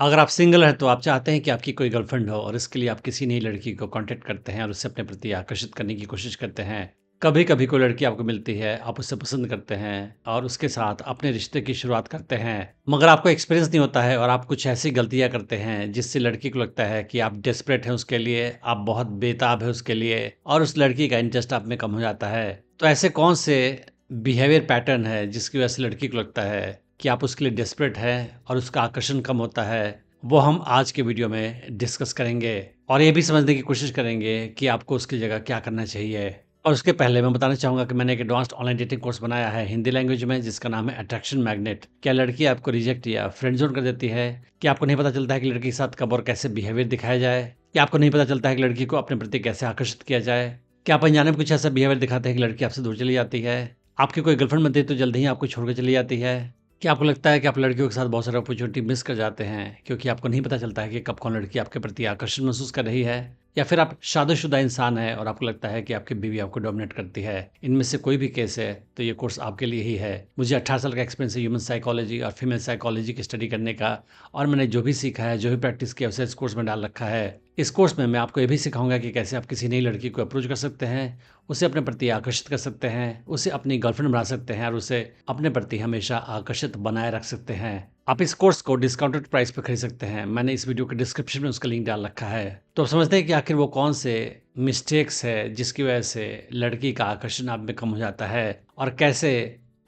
अगर आप सिंगल हैं तो आप चाहते हैं कि आपकी कोई गर्लफ्रेंड हो और इसके लिए आप किसी नई लड़की को कांटेक्ट करते हैं और उससे अपने प्रति आकर्षित करने की कोशिश करते हैं। कभी-कभी कोई लड़की आपको मिलती है, आप उससे पसंद करते हैं और उसके साथ अपने रिश्ते की शुरुआत करते हैं। मगर आपको एक्सपीरियंस नहीं होता है और आप कुछ ऐसी गलतियाँ करते हैं जिससे लड़की को लगता है कि आप डेस्परेट हैं उसके लिए, आप बहुत बेताब हैं उसके लिए और उस लड़की का इंटरेस्ट आप में कम हो जाता है। तो ऐसे कौन से बिहेवियर पैटर्न है जिसकी वजह से लड़की को लगता है कि आप उसके लिए डेस्परेट हैं और उसका आकर्षण कम होता है, वो हम आज के वीडियो में डिस्कस करेंगे और ये भी समझने की कोशिश करेंगे कि आपको उसकी जगह क्या करना चाहिए। और उसके पहले मैं बताना चाहूँगा कि मैंने एक एडवांस्ड ऑनलाइन डेटिंग कोर्स बनाया है हिंदी लैंग्वेज में जिसका नाम है अट्रैक्शन मैग्नेट। क्या लड़की आपको रिजेक्ट या फ्रेंड ज़ोन कर देती है? क्या आपको नहीं पता चलता है कि लड़की के साथ कब और कैसे बिहेवियर दिखाया जाए? क्या आपको नहीं पता चलता है कि लड़की को अपने प्रति कैसे आकर्षित किया जाए? क्या आप अनजाने में कुछ ऐसा बिहेवियर दिखाते हैं कि लड़की आपसे दूर चली जाती है? आपकी कोई गर्लफ्रेंड बनती है तो जल्दी ही आपको छोड़ के चली जाती है? क्या आपको लगता है कि आप लड़कियों के साथ बहुत सारे अपॉर्चुनिटी मिस कर जाते हैं क्योंकि आपको नहीं पता चलता है कि कब कौन लड़की आपके प्रति आकर्षण महसूस कर रही है? या फिर आप शादीशुदा इंसान हैं और आपको लगता है कि आपकी बीवी आपको डोमिनेट करती है? इनमें से कोई भी केस है तो ये कोर्स आपके लिए ही है। मुझे 18 साल का एक्सपीरियंस है ह्यूमन साइकोलॉजी और फीमेल साइकोलॉजी की स्टडी करने का और मैंने जो भी सीखा है, जो भी प्रैक्टिस किया उसे इस कोर्स में डाल रखा है। इस कोर्स में मैं आपको ये भी सिखाऊंगा कि कैसे आप किसी नई लड़की को अप्रोच कर सकते हैं, उसे अपने प्रति आकर्षित कर सकते हैं, उसे अपनी गर्लफ्रेंड बना सकते हैं और उसे अपने प्रति हमेशा आकर्षित बनाए रख सकते हैं। आप इस कोर्स को डिस्काउंटेड प्राइस पर खरीद सकते हैं। मैंने इस वीडियो के डिस्क्रिप्शन में उसका लिंक डाल रखा है। तो आप समझते हैं कि आखिर वो कौन से मिस्टेक्स है जिसकी वजह से लड़की का आकर्षण आप में कम हो जाता है और कैसे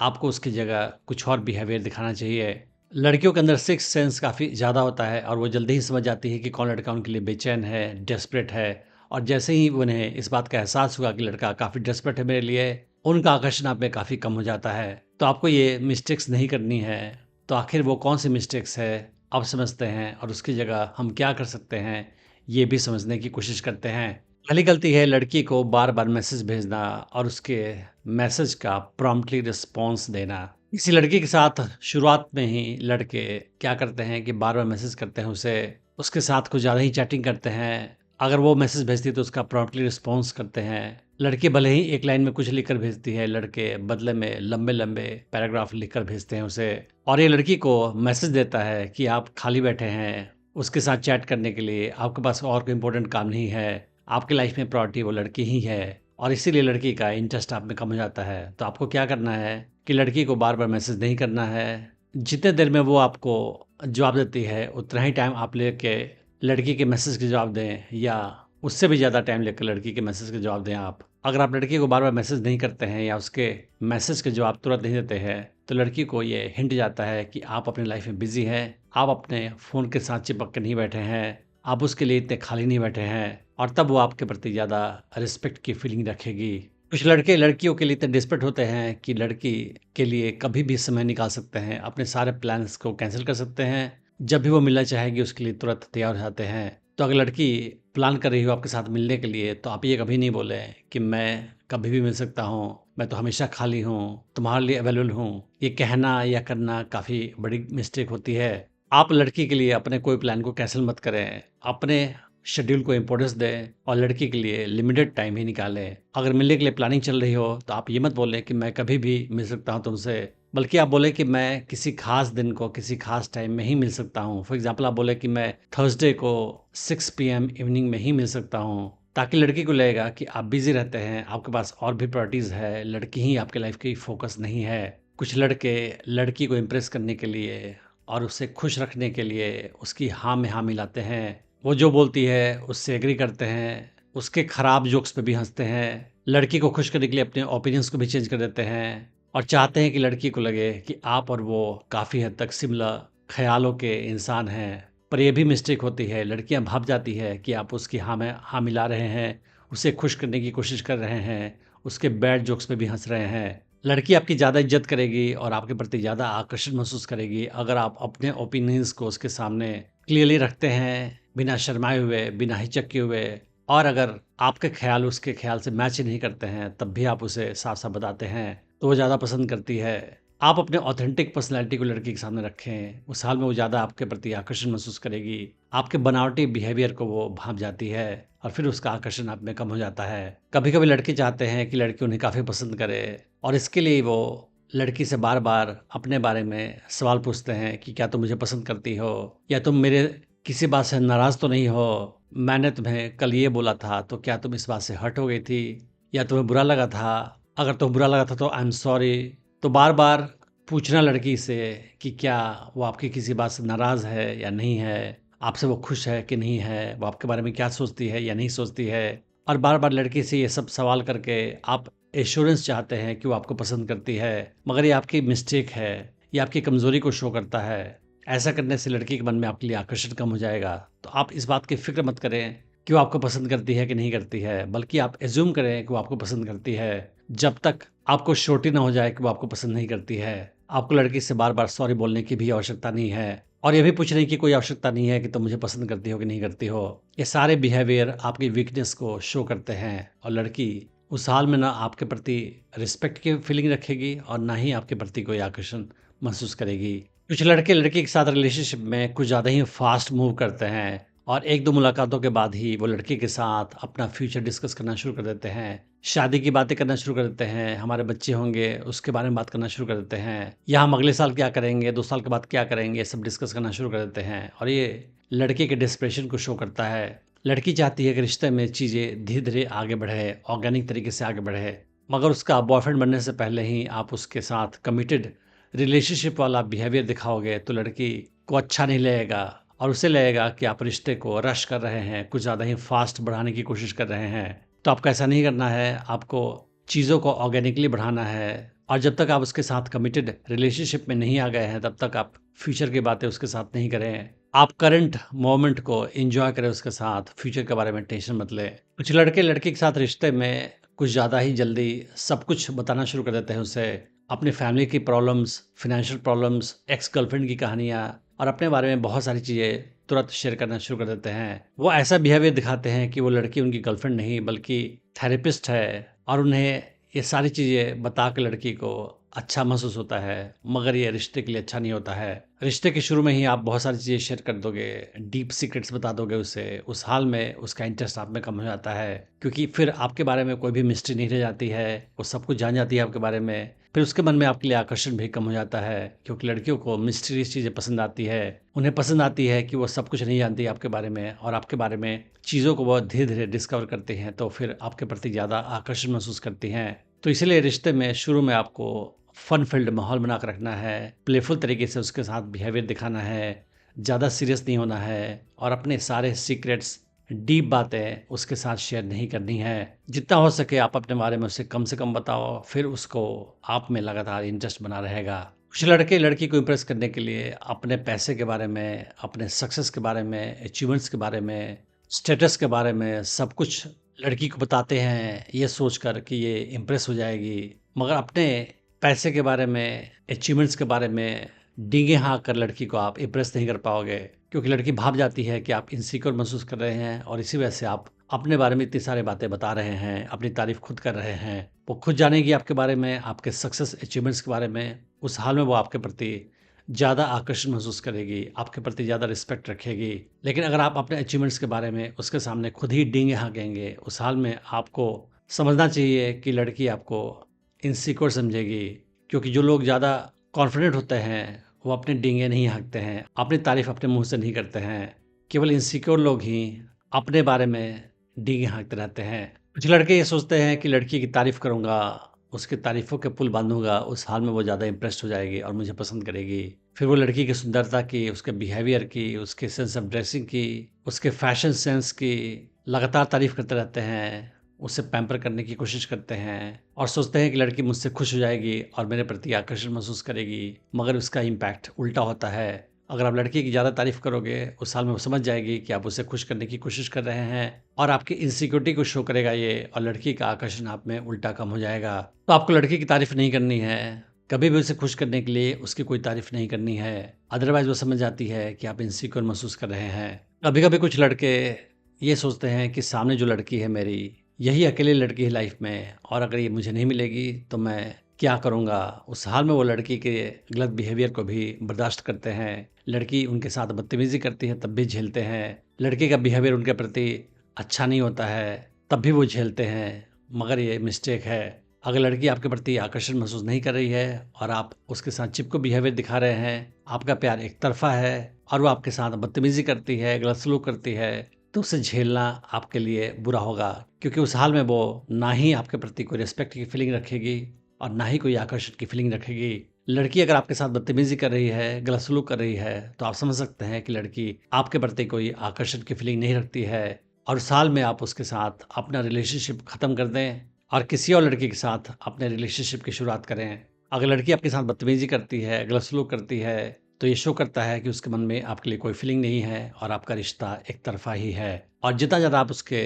आपको उसकी जगह कुछ और बिहेवियर दिखाना चाहिए। लड़कियों के अंदर सिक्स सेंस काफ़ी ज़्यादा होता है और वो जल्दी ही समझ जाती है कि कौन लड़का उनके लिए बेचैन है, डेस्परेट है और जैसे ही उन्हें इस बात का एहसास हुआ कि लड़का काफ़ी डेस्परेट है मेरे लिए, उनका आकर्षण आप में काफ़ी कम हो जाता है। तो आपको ये मिस्टेक्स नहीं करनी है। तो आखिर वो कौन सी मिस्टेक्स है, आप समझते हैं और उसकी जगह हम क्या कर सकते हैं, ये भी समझने की कोशिश करते हैं। पहली गलती है लड़की को बार-बार मैसेज भेजना और उसके मैसेज का प्रॉम्प्टली रिस्पॉन्स देना। किसी लड़की के साथ शुरुआत में ही लड़के क्या करते हैं कि बार-बार मैसेज करते हैं उसे, उसके साथ कुछ ज़्यादा ही चैटिंग करते हैं। अगर वो मैसेज भेजती है तो उसका प्रॉम्प्टली रिस्पॉन्स करते हैं। लड़की भले ही एक लाइन में कुछ लिखकर भेजती है, लड़के बदले में लंबे-लंबे पैराग्राफ लिखकर भेजते हैं उसे और ये लड़की को मैसेज देता है कि आप खाली बैठे हैं, उसके साथ चैट करने के लिए, आपके पास और कोई इंपॉर्टेंट काम नहीं है, आपकी लाइफ में प्रायोरिटी वो लड़की ही है और इसीलिए लड़की का इंटरेस्ट आप में कम हो जाता है। तो आपको क्या करना है कि लड़की को बार-बार मैसेज नहीं करना है। जितने देर में वो आपको जवाब देती है, उतना ही टाइम आप लेके लड़की के मैसेज के जवाब दें या उससे भी ज़्यादा टाइम लेकर लड़की के मैसेज के जवाब दें आप। अगर आप लड़की को बार-बार मैसेज नहीं करते हैं या उसके मैसेज के जवाब तुरंत नहीं देते हैं, तो लड़की को ये हिंट जाता है कि आप अपनी लाइफ में बिज़ी हैं, आप अपने फ़ोन के साथ चिपक के नहीं बैठे हैं, आप उसके लिए इतने खाली नहीं बैठे हैं और तब वो आपके प्रति ज़्यादा रिस्पेक्ट की फीलिंग रखेगी। कुछ लड़के लड़कियों के लिए इतने डेस्परेट होते हैं कि लड़की के लिए कभी भी समय निकाल सकते हैं, अपने सारे प्लान्स को कैंसिल कर सकते हैं। जब भी वो मिलना चाहेगी उसके लिए तुरंत तैयार हो जाते हैं। तो अगर लड़की प्लान कर रही हो आपके साथ मिलने के लिए तो आप ये कभी नहीं बोलें कि मैं कभी भी मिल सकता हूँ, मैं तो हमेशा खाली हूँ, तुम्हारे लिए अवेलेबल हूँ। ये कहना या करना काफ़ी बड़ी मिस्टेक होती है। आप लड़की के लिए अपने कोई प्लान को कैंसिल मत करें। अपने शेड्यूल को इम्पोर्टेंस दें और लड़की के लिए लिमिटेड टाइम ही निकालें। अगर मिलने के लिए प्लानिंग चल रही हो तो आप ये मत बोलें कि मैं कभी भी मिल सकता हूँ तुमसे, बल्कि आप बोले कि मैं किसी खास दिन को किसी खास टाइम में ही मिल सकता हूँ। फॉर एग्जांपल आप बोले कि मैं थर्सडे को 6 पीएम इवनिंग में ही मिल सकता हूँ, ताकि लड़की को लगेगा कि आप बिजी रहते हैं, आपके पास और भी प्रायोरिटीज़ है, लड़की ही आपके लाइफ की फोकस नहीं है। कुछ लड़के लड़की को इम्प्रेस करने के लिए और उसे खुश रखने के लिए उसकी हाँ में हाँ मिलाते हैं। वो जो बोलती है उससे एग्री करते हैं, उसके खराब जोक्स पे भी हंसते हैं, लड़की को खुश करने के लिए अपने ओपिनियंस को भी चेंज कर देते हैं और चाहते हैं कि लड़की को लगे कि आप और वो काफ़ी हद तक सिमिलर ख्यालों के इंसान हैं। पर यह भी मिस्टेक होती है, लड़कियां भाप जाती है कि आप उसकी हाँ में हाँ मिला रहे हैं, उसे खुश करने की कोशिश कर रहे हैं, उसके बैड जोक्स पे भी हंस रहे हैं। लड़की आपकी ज़्यादा इज्जत करेगी और आपके प्रति ज़्यादा आकर्षण महसूस करेगी अगर आप अपने ओपिनियंस को उसके सामने क्लियरली रखते हैं, बिना शर्माए हुए, बिना हिचके हुए। और अगर आपके ख्याल उसके ख्याल से मैच नहीं करते हैं तब भी आप उसे साफ-साफ बताते हैं, तो वो ज़्यादा पसंद करती है। आप अपने ऑथेंटिक पर्सनैलिटी को लड़की के सामने रखें, उस हाल में वो ज़्यादा आपके प्रति आकर्षण महसूस करेगी। आपके बनावटी बिहेवियर को वो भाँप जाती है और फिर उसका आकर्षण आप में कम हो जाता है। कभी-कभी लड़के चाहते हैं कि लड़की उन्हें काफ़ी पसंद करे और इसके लिए वो लड़की से बार-बार अपने बारे में सवाल पूछते हैं कि क्या तुम मुझे पसंद करती हो? या तुम मेरे किसी बात से नाराज़ तो नहीं हो? मैंने तुम्हें कल ये बोला था, तो क्या तुम इस बात से हर्ट हो गई थी? या तुम्हें बुरा लगा था? अगर तुम्हें बुरा लगा था तो आई एम सॉरी। तो बार-बार पूछना लड़की से कि क्या वो आपकी किसी बात से नाराज़ है या नहीं है? आपसे वो खुश है कि नहीं है? वो आपके बारे में क्या सोचती है या नहीं सोचती है? और बार-बार लड़की से ये सब सवाल करके आप एश्योरेंस चाहते हैं कि वो आपको पसंद करती है, मगर ये आपकी मिस्टेक है, ये आपकी कमज़ोरी को शो करता है। ऐसा करने से लड़की के मन में आपके लिए आकर्षण कम हो जाएगा। तो आप इस बात की फ़िक्र मत करें कि वो आपको पसंद करती है कि नहीं करती है, बल्कि आप एज़्यूम करें कि वो आपको पसंद करती है, जब तक आपको श्योरिटी ना हो जाए कि वो आपको पसंद नहीं करती है। आपको लड़की से बार-बार सॉरी बोलने की भी आवश्यकता नहीं है और ये भी पूछने की कोई आवश्यकता नहीं है कि तुम मुझे पसंद करती हो कि नहीं करती हो। ये सारे बिहेवियर आपकी वीकनेस को शो करते हैं और लड़की उस हाल में ना आपके प्रति रिस्पेक्ट की फीलिंग रखेगी और ना ही आपके प्रति कोई आकर्षण महसूस करेगी। कुछ लड़के लड़की के साथ रिलेशनशिप में कुछ ज़्यादा ही फास्ट मूव करते हैं और 1-2 मुलाकातों के बाद ही वो लड़की के साथ अपना फ्यूचर डिस्कस करना शुरू कर देते हैं। शादी की बातें करना शुरू कर देते हैं, हमारे बच्चे होंगे उसके बारे में बात करना शुरू कर देते हैं, या हम अगले साल क्या करेंगे, 2 साल के बाद क्या करेंगे, ये सब डिस्कस करना शुरू कर देते हैं और ये लड़के के डेस्परेशन को शो करता है। लड़की चाहती है कि रिश्ते में चीज़ें धीरे-धीरे आगे बढ़े, ऑर्गेनिक तरीके से आगे बढ़े, मगर उसका बॉयफ्रेंड बनने से पहले ही आप उसके साथ कमिटेड रिलेशनशिप वाला बिहेवियर दिखाओगे तो लड़की को अच्छा नहीं लगेगा और उसे लगेगा कि आप रिश्ते को रश कर रहे हैं, कुछ ज़्यादा ही फास्ट बढ़ाने की कोशिश कर रहे हैं। तो आपको ऐसा नहीं करना है, आपको चीज़ों को ऑर्गेनिकली बढ़ाना है और जब तक आप उसके साथ कमिटेड रिलेशनशिप में नहीं आ गए हैं, तब तक आप फ्यूचर की बातें उसके साथ नहीं करें। आप करंट मोमेंट को एन्जॉय करें उसके साथ, फ्यूचर के बारे में टेंशन मत लें। कुछ लड़के लड़की के साथ रिश्ते में कुछ ज़्यादा ही जल्दी सब कुछ बताना शुरू कर देते हैं उसे। अपनी फैमिली की problems, financial problems, ex girlfriend की कहानियाँ और अपने बारे में बहुत सारी चीज़ें तुरंत शेयर करना शुरू कर देते हैं। वो ऐसा बिहेवियर दिखाते हैं कि वो लड़की उनकी गर्लफ्रेंड नहीं बल्कि थेरेपिस्ट है और उन्हें ये सारी चीज़ें बता के लड़की को अच्छा महसूस होता है, मगर ये रिश्ते के लिए अच्छा नहीं होता है। रिश्ते के शुरू में ही आप बहुत सारी चीज़ें शेयर कर दोगे, डीप सीक्रेट्स बता दोगे उसे, उस हाल में उसका इंटरेस्ट आप में कम हो जाता है, क्योंकि फिर आपके बारे में कोई भी मिस्ट्री नहीं रह जाती है, वो सब कुछ जान जाती है आपके बारे में। फिर उसके मन में आपके लिए आकर्षण भी कम हो जाता है, क्योंकि लड़कियों को मिस्टीरियस चीज़ें पसंद आती है। उन्हें पसंद आती है कि वो सब कुछ नहीं जानती आपके बारे में और आपके बारे में चीज़ों को वो धीरे-धीरे डिस्कवर करती हैं, तो फिर आपके प्रति ज़्यादा आकर्षण महसूस करती हैं। तो इसीलिए रिश्ते में शुरू में आपको फन फील्ड माहौल बना के रखना है, प्लेफुल तरीके से उसके साथ बिहेवियर दिखाना है, ज़्यादा सीरियस नहीं होना है और अपने सारे सीक्रेट्स, डीप बातें उसके साथ शेयर नहीं करनी है। जितना हो सके आप अपने बारे में उसे कम से कम बताओ, फिर उसको आप में लगातार इंटरेस्ट बना रहेगा। कुछ लड़के लड़की को इम्प्रेस करने के लिए अपने पैसे के बारे में, अपने सक्सेस के बारे में, अचीवमेंट्स के बारे में, स्टेटस के बारे में सब कुछ लड़की को बताते हैं, ये सोचकर कि ये इम्प्रेस हो जाएगी। मगर अपने पैसे के बारे में, अचीवमेंट्स के बारे में डींगे हाँक कर लड़की को आप इम्प्रेस नहीं कर पाओगे, क्योंकि लड़की भाप जाती है कि आप इनसिक्योर महसूस कर रहे हैं और इसी वजह से आप अपने बारे में इतनी सारी बातें बता रहे हैं, अपनी तारीफ खुद कर रहे हैं। वो खुद जानेगी आपके बारे में, आपके सक्सेस अचीवमेंट्स के बारे में। उस हाल में वो आपके प्रति ज़्यादा आकर्षण महसूस करेगी, आपके प्रति ज़्यादा रिस्पेक्ट रखेगी। लेकिन अगर आप अपने अचीवमेंट्स के बारे में उसके सामने खुद ही डींगे हाँकेंगे, उस हाल में आपको समझना चाहिए कि लड़की आपको इनसिक्योर समझेगी, क्योंकि जो लोग ज़्यादा कॉन्फिडेंट होते हैं वो अपने डींगे नहीं हाँकते हैं, अपनी तारीफ अपने मुंह से नहीं करते हैं। केवल इनसिक्योर लोग ही अपने बारे में डींगे हाँकते रहते हैं। कुछ लड़के ये सोचते हैं कि लड़की की तारीफ करूंगा, उसकी तारीफों के पुल बांधूंगा, उस हाल में वो ज़्यादा इंप्रेस्ड हो जाएगी और मुझे पसंद करेगी। फिर वो लड़की की सुंदरता की, उसके बिहेवियर की, उसके सेंस ऑफ ड्रेसिंग की, उसके फैशन सेंस की लगातार तारीफ करते रहते हैं, उसे पैम्पर करने की कोशिश करते हैं और सोचते हैं कि लड़की मुझसे खुश हो जाएगी और मेरे प्रति आकर्षण महसूस करेगी, मगर उसका इम्पैक्ट उल्टा होता है। अगर आप लड़की की ज़्यादा तारीफ करोगे, उस साल में वो समझ जाएगी कि आप उसे खुश करने की कोशिश कर रहे हैं और आपकी इनसिक्योरिटी को शो करेगा ये, और लड़की का आकर्षण आप में उल्टा कम हो जाएगा। तो आपको लड़की की तारीफ नहीं करनी है, कभी भी उसे खुश करने के लिए उसकी कोई तारीफ नहीं करनी है, अदरवाइज वो समझ जाती है कि आप इनसिक्योर महसूस कर रहे हैं। कभी कभी कुछ लड़के ये सोचते हैं कि सामने जो लड़की है मेरी, यही अकेली लड़की है लाइफ में और अगर ये मुझे नहीं मिलेगी तो मैं क्या करूँगा। उस हाल में वो लड़की के गलत बिहेवियर को भी बर्दाश्त करते हैं, लड़की उनके साथ बदतमीज़ी करती है तब भी झेलते हैं, लड़के का बिहेवियर उनके प्रति अच्छा नहीं होता है तब भी वो झेलते हैं, मगर ये मिस्टेक है। अगर लड़की आपके प्रति आकर्षण महसूस नहीं कर रही है और आप उसके साथ चिपको बिहेवियर दिखा रहे हैं, आपका प्यार एक तरफा है और वो आपके साथ बदतमीजी करती है, गलत सलूक करती है, तो उसे झेलना आपके लिए बुरा होगा, क्योंकि उस हाल में वो ना ही आपके प्रति कोई रिस्पेक्ट की फीलिंग रखेगी और ना ही कोई आकर्षण की फीलिंग रखेगी। लड़की अगर आपके साथ बदतमीजी कर रही है, गलत सलूक कर रही है, तो आप समझ सकते हैं कि लड़की आपके प्रति कोई आकर्षण की फीलिंग नहीं रखती है और उस हाल में आप उसके साथ अपना रिलेशनशिप ख़त्म कर दें और किसी और लड़की के साथ अपने रिलेशनशिप की शुरुआत करें। अगर लड़की आपके साथ बदतमीजी करती है, गलत सलूक करती है, तो ये शो करता है कि उसके मन में आपके लिए कोई फीलिंग नहीं है और आपका रिश्ता एक तरफा ही है। और जितना ज़्यादा आप उसके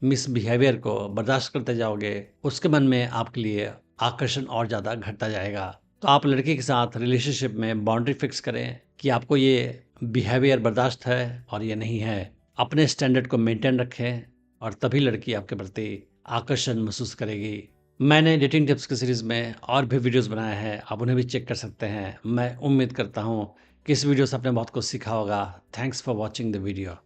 मिसबिहेवियर को बर्दाश्त करते जाओगे, उसके मन में आपके लिए आकर्षण और ज़्यादा घटता जाएगा। तो आप लड़की के साथ रिलेशनशिप में बाउंड्री फिक्स करें कि आपको ये बिहेवियर बर्दाश्त है और ये नहीं है। अपने स्टैंडर्ड को मेंटेन रखें और तभी लड़की आपके प्रति आकर्षण महसूस करेगी। मैंने डेटिंग टिप्स की सीरीज़ में और भी वीडियोस बनाए हैं, आप उन्हें भी चेक कर सकते हैं। मैं उम्मीद करता हूँ कि इस वीडियो से आपने बहुत कुछ सीखा होगा। Thanks for watching the video.